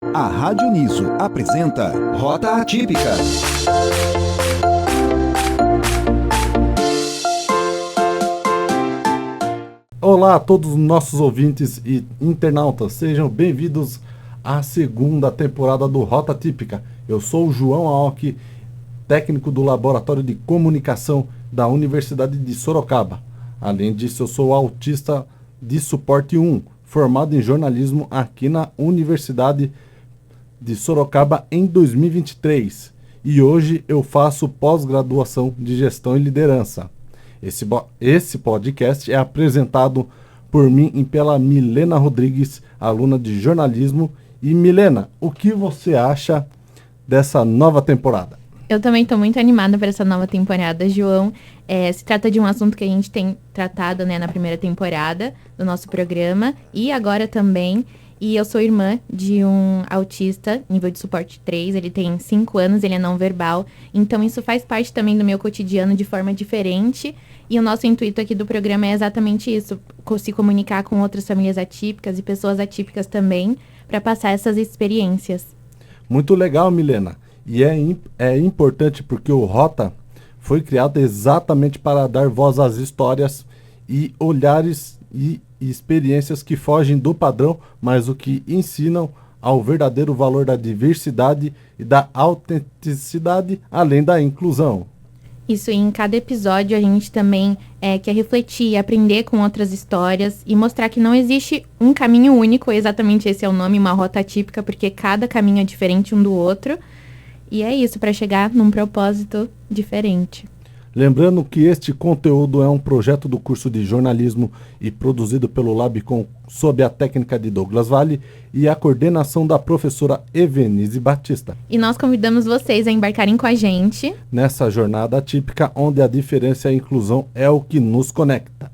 A Rádio Niso apresenta Rota Atípica. Olá a todos os nossos ouvintes e internautas, sejam bem-vindos à segunda temporada do Rota Atípica. Eu sou o João Aoki, técnico do Laboratório de Comunicação da Universidade de Sorocaba. Além disso, eu sou autista de suporte 1, formado em jornalismo aqui na Universidade de Sorocaba em 2023. E hoje eu faço pós-graduação de Gestão e Liderança. Esse podcast é apresentado por mim e pela Milena Rodrigues, aluna de jornalismo. E Milena, o que você acha dessa nova temporada? Eu também estou muito animada para essa nova temporada, João. Se trata de um assunto que a gente tem tratado, na primeira temporada do nosso programa e agora também. E eu sou irmã de um autista, nível de suporte 3, ele tem 5 anos, ele é não verbal. Então isso faz parte também do meu cotidiano de forma diferente. E o nosso intuito aqui do programa é exatamente isso, se comunicar com outras famílias atípicas e pessoas atípicas também, para passar essas experiências. Muito legal, Milena. E é importante porque o Rota foi criado exatamente para dar voz às histórias e olhares e experiências que fogem do padrão, mas o que ensinam ao verdadeiro valor da diversidade e da autenticidade, além da inclusão. Isso, e em cada episódio a gente também quer refletir, aprender com outras histórias e mostrar que não existe um caminho único, exatamente esse é o nome, uma rota atípica, porque cada caminho é diferente um do outro. E é isso, para chegar num propósito diferente. Lembrando que este conteúdo é um projeto do curso de jornalismo e produzido pelo Labcom sob a técnica de Douglas Vale e a coordenação da professora Evenise Batista. E nós convidamos vocês a embarcarem com a gente nessa jornada atípica onde a diferença e a inclusão é o que nos conecta.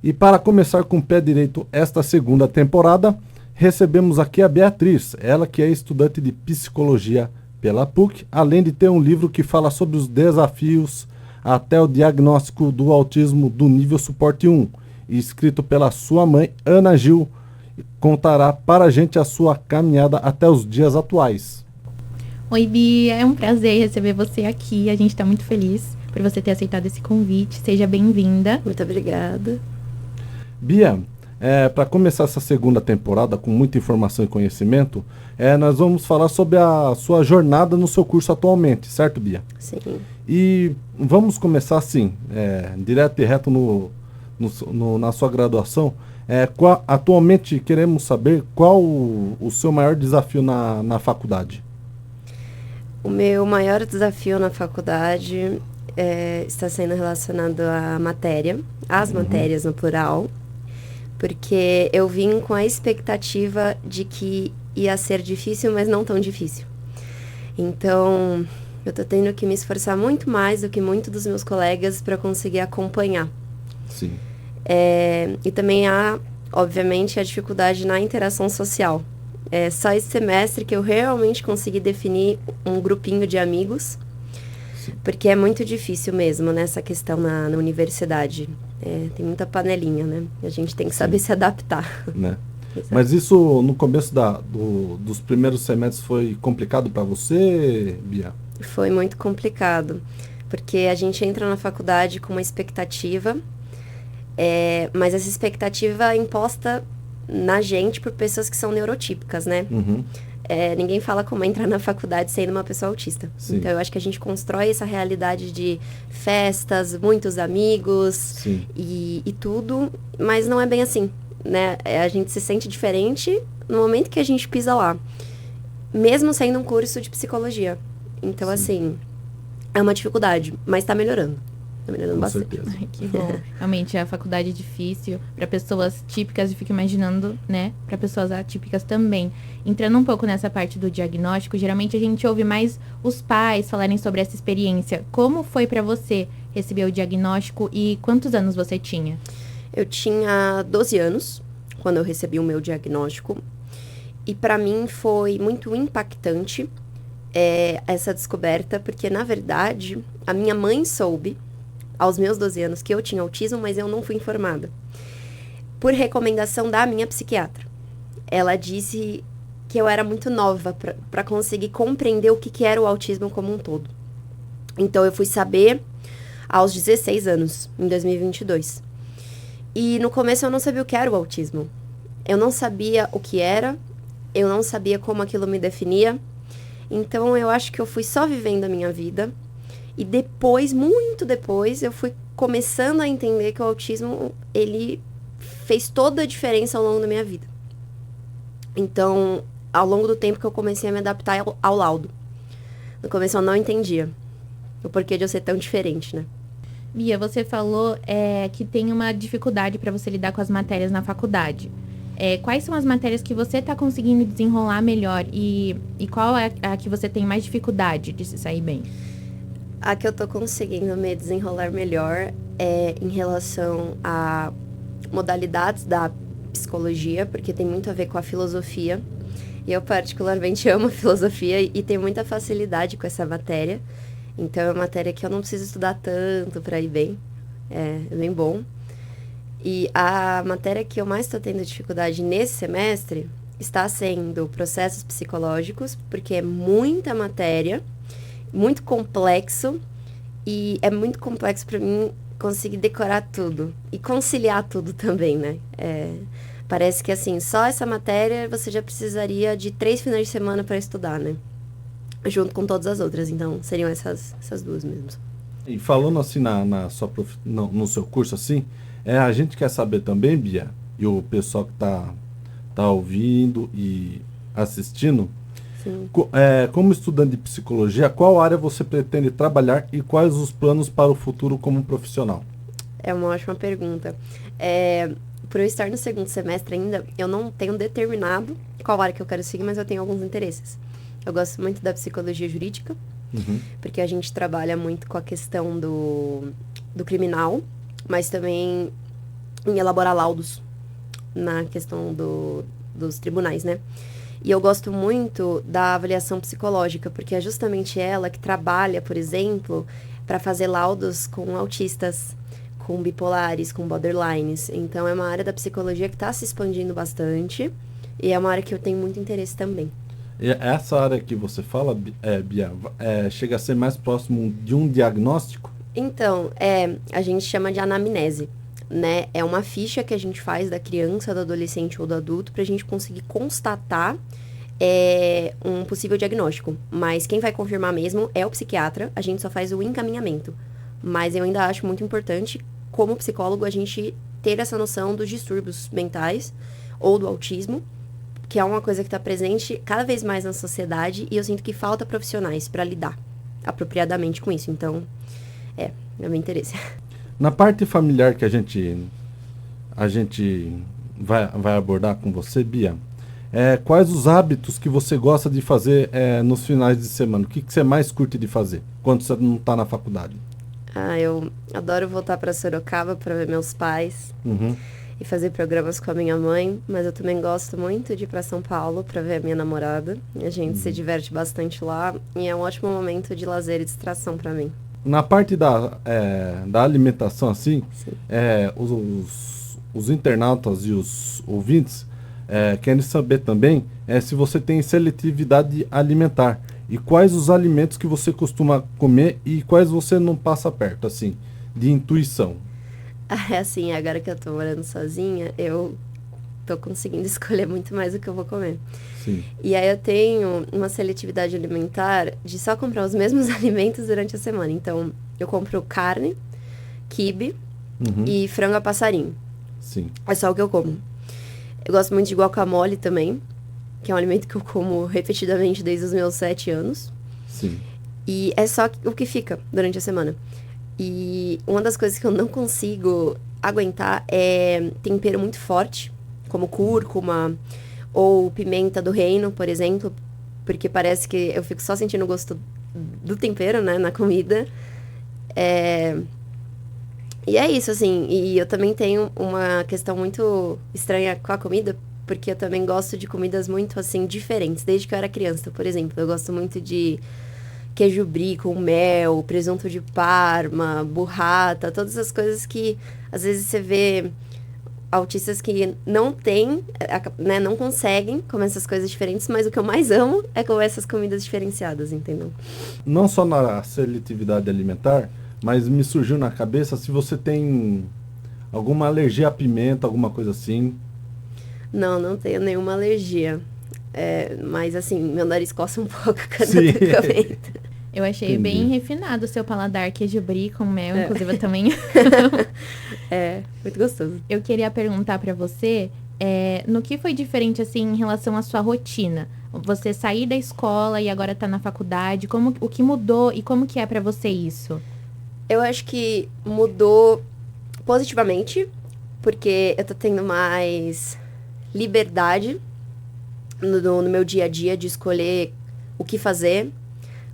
E para começar com o pé direito esta segunda temporada, recebemos aqui a Beatriz, ela que é estudante de psicologia pela PUC, além de ter um livro que fala sobre os desafios até o diagnóstico do autismo do nível suporte 1, e escrito pela sua mãe, Ana Gil, contará para a gente a sua caminhada até os dias atuais. Oi, Bia, é um prazer receber você aqui, a gente está muito feliz por você ter aceitado esse convite, seja bem-vinda. Muito obrigada. Bia, para começar essa segunda temporada com muita informação e conhecimento, nós vamos falar sobre a sua jornada no seu curso atualmente, certo, Bia? Sim. E vamos começar assim, direto e reto na sua graduação. Atualmente queremos saber qual o seu maior desafio na faculdade. O meu maior desafio na faculdade está sendo relacionado à matéria, às matérias no plural, porque eu vim com a expectativa de que ia ser difícil, mas não tão difícil. Então, eu tô tendo que me esforçar muito mais do que muitos dos meus colegas para conseguir acompanhar. Sim. E também há, obviamente, a dificuldade na interação social. Só esse semestre que eu realmente consegui definir um grupinho de amigos, sim, porque é muito difícil mesmo nessa questão na universidade. Tem muita panelinha, né? A gente tem que saber se adaptar. Né? Mas isso no começo dos primeiros semestres foi complicado para você, Bia? Foi muito complicado, porque a gente entra na faculdade com uma expectativa, mas essa expectativa é imposta na gente por pessoas que são neurotípicas, né? Uhum. Ninguém fala como entrar na faculdade sendo uma pessoa autista. Sim. Então, eu acho que a gente constrói essa realidade de festas, muitos amigos e tudo, mas não é bem assim, né? A gente se sente diferente no momento que a gente pisa lá, mesmo sendo um curso de psicologia. Então, assim, é uma dificuldade, mas tá melhorando. Tá melhorando bastante. Ai, que bom. Realmente, a faculdade é difícil para pessoas típicas e fico imaginando, né, para pessoas atípicas também. Entrando um pouco nessa parte do diagnóstico, geralmente a gente ouve mais os pais falarem sobre essa experiência. Como foi para você receber o diagnóstico e quantos anos você tinha? Eu tinha 12 anos quando eu recebi o meu diagnóstico. E para mim foi muito impactante essa descoberta, porque, na verdade, a minha mãe soube, aos meus 12 anos, que eu tinha autismo, mas eu não fui informada. Por recomendação da minha psiquiatra. ela disse que eu era muito nova para conseguir compreender o que era o autismo como um todo. Então, eu fui saber aos 16 anos, em 2022. E no começo eu não sabia o que era o autismo. Eu não sabia o que era, eu não sabia como aquilo me definia. Então, eu acho que eu fui só vivendo a minha vida. E depois, muito depois, eu fui começando a entender que o autismo, ele fez toda a diferença ao longo da minha vida. Então, ao longo do tempo que eu comecei a me adaptar ao laudo. No começo eu não entendia o porquê de eu ser tão diferente, né? Bia, você falou que tem uma dificuldade para você lidar com as matérias na faculdade. Quais são as matérias que você está conseguindo desenrolar melhor e qual é a que você tem mais dificuldade de se sair bem? A que eu tô conseguindo me desenrolar melhor é em relação a modalidades da psicologia, porque tem muito a ver com a filosofia. E eu particularmente amo a filosofia e tenho muita facilidade com essa matéria. Então, é uma matéria que eu não preciso estudar tanto para ir bem. É bem bom. E a matéria que eu mais estou tendo dificuldade nesse semestre está sendo processos psicológicos, porque é muita matéria, muito complexo. E é muito complexo para mim conseguir decorar tudo. E conciliar tudo também, né? Parece que, assim, só essa matéria você já precisaria de 3 finais de semana para estudar, né? Junto com todas as outras. Então, seriam essas duas mesmo. E falando assim no seu curso, assim, a gente quer saber também, Bia, e o pessoal que tá ouvindo e assistindo, como estudante de psicologia, qual área você pretende trabalhar e quais os planos para o futuro como profissional? É uma ótima pergunta. Por eu estar no segundo semestre ainda, eu não tenho determinado qual área que eu quero seguir, mas eu tenho alguns interesses. Eu gosto muito da psicologia jurídica, porque a gente trabalha muito com a questão do criminal, mas também em elaborar laudos na questão dos tribunais, né? E eu gosto muito da avaliação psicológica, porque é justamente ela que trabalha, por exemplo, para fazer laudos com autistas, com bipolares, com borderlines. Então, é uma área da psicologia que está se expandindo bastante e é uma área que eu tenho muito interesse também. E essa área que você fala, Bia, chega a ser mais próximo de um diagnóstico? Então, a gente chama de anamnese, né? É uma ficha que a gente faz da criança, do adolescente ou do adulto para a gente conseguir constatar um possível diagnóstico. Mas quem vai confirmar mesmo é o psiquiatra, a gente só faz o encaminhamento. Mas eu ainda acho muito importante, como psicólogo, a gente ter essa noção dos distúrbios mentais ou do autismo, que é uma coisa que está presente cada vez mais na sociedade e eu sinto que falta profissionais para lidar apropriadamente com isso. Então, é meu interesse. Na parte familiar que a gente vai abordar com você, Bia, quais os hábitos que você gosta de fazer nos finais de semana? O que você mais curte de fazer quando você não está na faculdade? Eu adoro voltar para Sorocaba para ver meus pais e fazer programas com a minha mãe, mas eu também gosto muito de ir para São Paulo para ver a minha namorada. A gente se diverte bastante lá e é um ótimo momento de lazer e distração para mim. Na parte da alimentação, assim, os internautas e os ouvintes querem saber também se você tem seletividade alimentar. E quais os alimentos que você costuma comer e quais você não passa perto, assim, de intuição? Assim, agora que eu tô morando sozinha, eu tô conseguindo escolher muito mais o que eu vou comer. Sim. E aí eu tenho uma seletividade alimentar de só comprar os mesmos alimentos durante a semana. Então, eu compro carne, quibe e frango a passarinho. Sim. É só o que eu como. Eu gosto muito de guacamole também, que é um alimento que eu como repetidamente desde os meus 7 anos. Sim. E é só o que fica durante a semana. E uma das coisas que eu não consigo aguentar é tempero muito forte, como cúrcuma ou pimenta do reino, por exemplo, porque parece que eu fico só sentindo o gosto do tempero, né, na comida. E é isso, assim. E eu também tenho uma questão muito estranha com a comida, porque eu também gosto de comidas muito, assim, diferentes, desde que eu era criança. Por exemplo, eu gosto muito de queijo brie com mel, presunto de Parma, burrata, todas as coisas que, às vezes, você vê autistas que não têm, né, não conseguem comer essas coisas diferentes, mas o que eu mais amo é comer essas comidas diferenciadas, entendeu? Não só na seletividade alimentar, mas me surgiu na cabeça se você tem alguma alergia a pimenta, alguma coisa assim. Não tenho nenhuma alergia. Mas assim, meu nariz coça um pouco quando Sim. eu tô comendo. Eu achei Entendi. bem refinado o seu paladar, queijo brie com mel, inclusive eu também. Muito gostoso. Eu queria perguntar pra você, no que foi diferente, assim, em relação à sua rotina? Você sair da escola e agora tá na faculdade, o que mudou e como que é pra você isso? Eu acho que mudou positivamente, porque eu tô tendo mais liberdade no meu dia a dia de escolher o que fazer,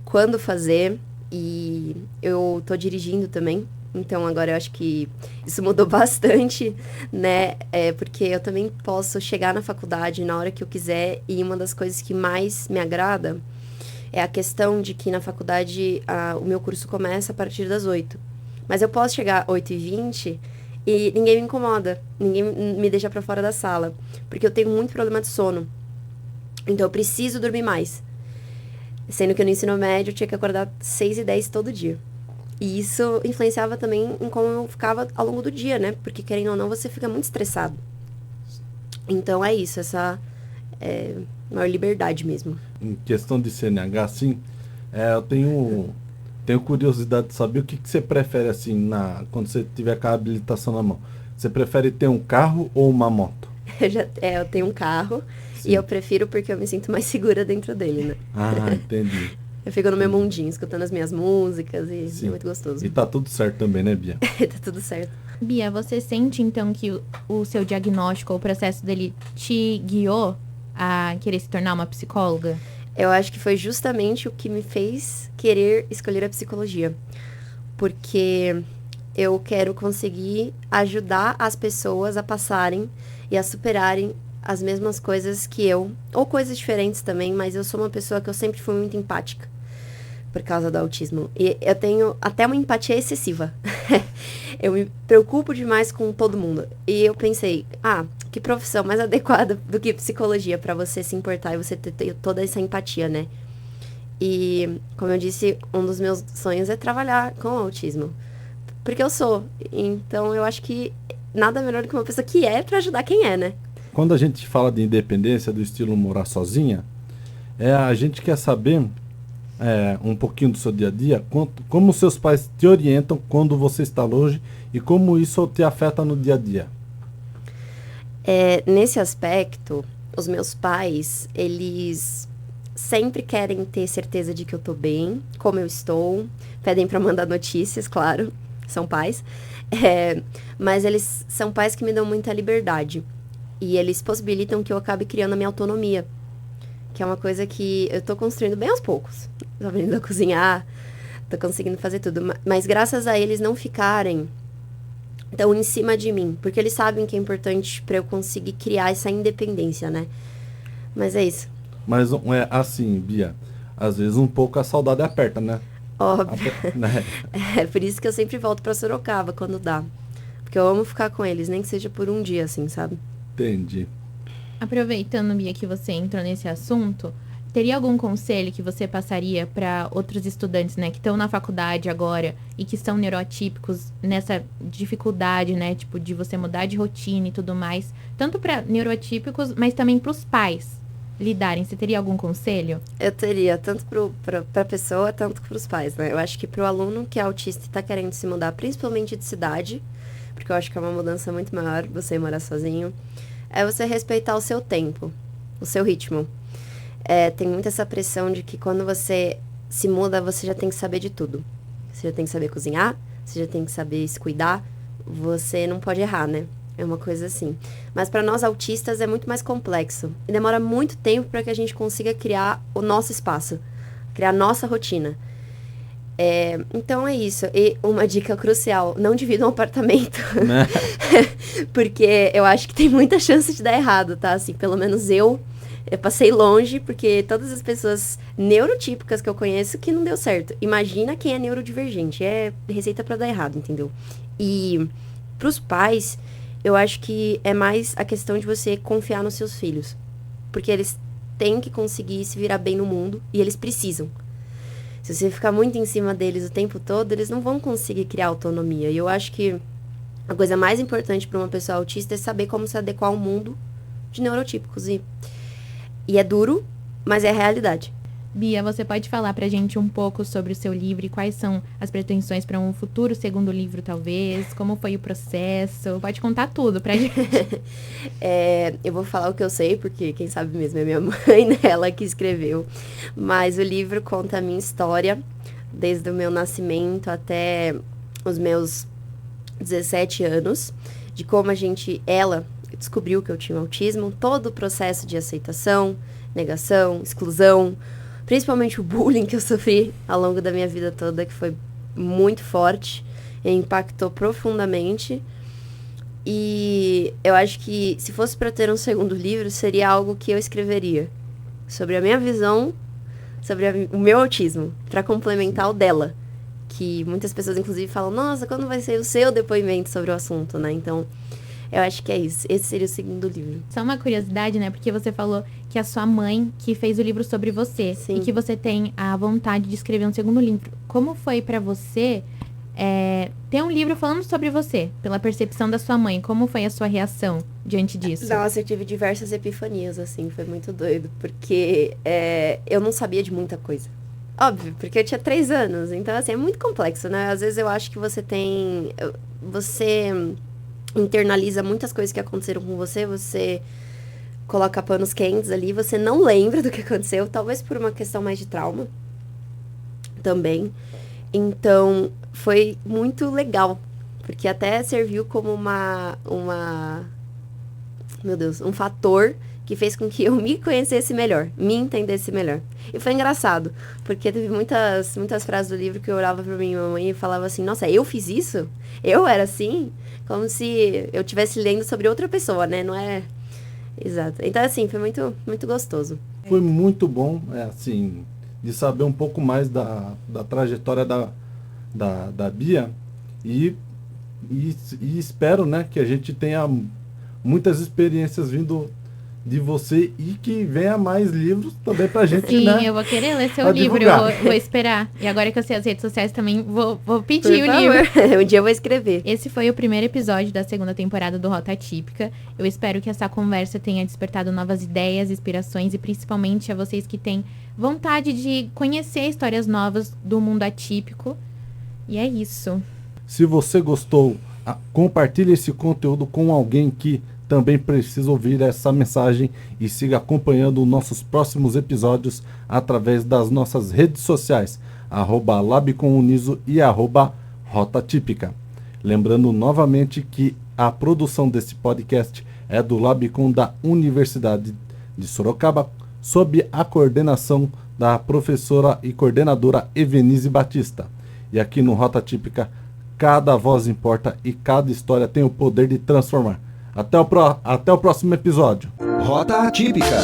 quando fazer, e eu tô dirigindo também, então agora eu acho que isso mudou bastante, né, porque eu também posso chegar na faculdade na hora que eu quiser, e uma das coisas que mais me agrada é a questão de que na faculdade o meu curso começa a partir das 8, mas eu posso chegar às 8h20 e ninguém me incomoda, ninguém me deixa pra fora da sala, porque eu tenho muito problema de sono, então eu preciso dormir mais. Sendo que no ensino médio eu tinha que acordar 6h10 todo dia. E isso influenciava também em como eu ficava ao longo do dia, né? Porque, querendo ou não, você fica muito estressado. Então é isso, essa maior liberdade mesmo. Em questão de CNH, assim, eu tenho curiosidade de saber o que você prefere, assim, quando você tiver com a habilitação na mão. Você prefere ter um carro ou uma moto? Eu tenho um carro. Sim. E eu prefiro porque eu me sinto mais segura dentro dele, né? Ah, entendi. Eu fico no meu mundinho, escutando as minhas músicas e é muito gostoso. E tá tudo certo também, né, Bia? Tá tudo certo. Bia, você sente então que o seu diagnóstico, o processo dele te guiou a querer se tornar uma psicóloga? Eu acho que foi justamente o que me fez querer escolher a psicologia. Porque eu quero conseguir ajudar as pessoas a passarem e a superarem as mesmas coisas que eu, ou coisas diferentes também, mas eu sou uma pessoa que eu sempre fui muito empática, por causa do autismo. E eu tenho até uma empatia excessiva. Eu me preocupo demais com todo mundo. E eu pensei, que profissão mais adequada do que psicologia para você se importar e você ter toda essa empatia, né? E, como eu disse, um dos meus sonhos é trabalhar com autismo. Porque eu sou. Então, eu acho que nada melhor do que uma pessoa que para ajudar quem é, né? Quando a gente fala de independência, do estilo morar sozinha, a gente quer saber um pouquinho do seu dia a dia, como seus pais te orientam quando você está longe e como isso te afeta no dia a dia. Nesse aspecto, os meus pais, eles sempre querem ter certeza de que eu tô bem, como eu estou, pedem para mandar notícias, claro, são pais, mas eles são pais que me dão muita liberdade. E eles possibilitam que eu acabe criando a minha autonomia. Que é uma coisa que eu tô construindo bem aos poucos. Tô aprendendo a cozinhar, tô conseguindo fazer tudo. Mas graças a eles não ficarem tão em cima de mim. Porque eles sabem que é importante pra eu conseguir criar essa independência, né? Mas é isso. Mas assim, Bia, às vezes um pouco a saudade aperta, né? Óbvio. Né? É por isso que eu sempre volto pra Sorocaba quando dá. Porque eu amo ficar com eles, nem que seja por um dia, assim, sabe? Entendi. Aproveitando, Bia, que você entrou nesse assunto, teria algum conselho que você passaria para outros estudantes, né, que estão na faculdade agora e que são neuroatípicos nessa dificuldade, né, tipo, de você mudar de rotina e tudo mais, tanto para neuroatípicos, mas também para os pais lidarem? Você teria algum conselho? Eu teria, tanto para a pessoa, tanto para os pais, né? Eu acho que para o aluno que é autista e está querendo se mudar, principalmente de cidade, porque eu acho que é uma mudança muito maior você morar sozinho, é você respeitar o seu tempo, o seu ritmo. Tem muita essa pressão de que quando você se muda, você já tem que saber de tudo. Você já tem que saber cozinhar, você já tem que saber se cuidar, você não pode errar, né? É uma coisa assim. Mas para nós autistas é muito mais complexo. E demora muito tempo para que a gente consiga criar o nosso espaço, criar a nossa rotina. Então é isso. E uma dica crucial, não divida um apartamento. Né? Porque eu acho que tem muita chance de dar errado, tá? Assim, pelo menos eu passei longe, porque todas as pessoas neurotípicas que eu conheço que não deu certo. Imagina quem é neurodivergente. É receita pra dar errado, entendeu? E pros pais, eu acho que é mais a questão de você confiar nos seus filhos. Porque eles têm que conseguir se virar bem no mundo e eles precisam. Se você ficar muito em cima deles o tempo todo, eles não vão conseguir criar autonomia. E eu acho que a coisa mais importante para uma pessoa autista é saber como se adequar ao mundo de neurotípicos. E é duro, mas é a realidade. Bia, você pode falar pra gente um pouco sobre o seu livro e quais são as pretensões para um futuro segundo livro, talvez? Como foi o processo? Pode contar tudo pra gente. Eu vou falar o que eu sei, porque quem sabe mesmo é minha mãe, né? Ela que escreveu. Mas o livro conta a minha história, desde o meu nascimento até os meus 17 anos, de como ela descobriu que eu tinha autismo, todo o processo de aceitação, negação, exclusão, principalmente o bullying que eu sofri ao longo da minha vida toda, que foi muito forte e impactou profundamente. E eu acho que se fosse para ter um segundo livro, seria algo que eu escreveria sobre a minha visão, sobre o meu autismo, para complementar o dela. Que muitas pessoas, inclusive, falam, nossa, quando vai ser o seu depoimento sobre o assunto, né? Então, eu acho que é isso. Esse seria o segundo livro. Só uma curiosidade, né? Porque você falou que a sua mãe que fez o livro sobre você. Sim. E que você tem a vontade de escrever um segundo livro. Como foi pra você ter um livro falando sobre você? Pela percepção da sua mãe. Como foi a sua reação diante disso? Nossa, eu tive diversas epifanias, assim. Foi muito doido. Porque eu não sabia de muita coisa. Óbvio, porque eu tinha 3 anos. Então, assim, é muito complexo, né? Às vezes eu acho que você internaliza muitas coisas que aconteceram com você, você coloca panos quentes ali, você não lembra do que aconteceu, talvez por uma questão mais de trauma também. Então, foi muito legal, porque até serviu como um fator que fez com que eu me conhecesse melhor, me entendesse melhor. E foi engraçado, porque teve muitas frases do livro que eu olhava pra minha mãe e falava assim, nossa, eu fiz isso? Eu era assim? Como se eu estivesse lendo sobre outra pessoa, né? Não é... Exato. Então, assim, foi muito, muito gostoso. Foi muito bom, assim, de saber um pouco mais da trajetória da Bia e espero, né, que a gente tenha muitas experiências vindo de você e que venha mais livros também pra gente, Sim, né? eu vou querer ler seu livro, eu vou esperar. E agora que eu sei as redes sociais também, vou pedir o livro. Um dia eu vou escrever. Esse foi o primeiro episódio da segunda temporada do Rota Atípica. Eu espero que essa conversa tenha despertado novas ideias, inspirações e principalmente a vocês que têm vontade de conhecer histórias novas do mundo atípico. E é isso. Se você gostou, compartilhe esse conteúdo com alguém que também precisa ouvir essa mensagem e siga acompanhando nossos próximos episódios através das nossas redes sociais, @labcomunizo e @rotatípica. Lembrando novamente que a produção desse podcast é do Labcom da Universidade de Sorocaba, sob a coordenação da professora e coordenadora Evenise Batista. E aqui no Rota Típica, cada voz importa e cada história tem o poder de transformar. Até o próximo episódio. Rota Atípica.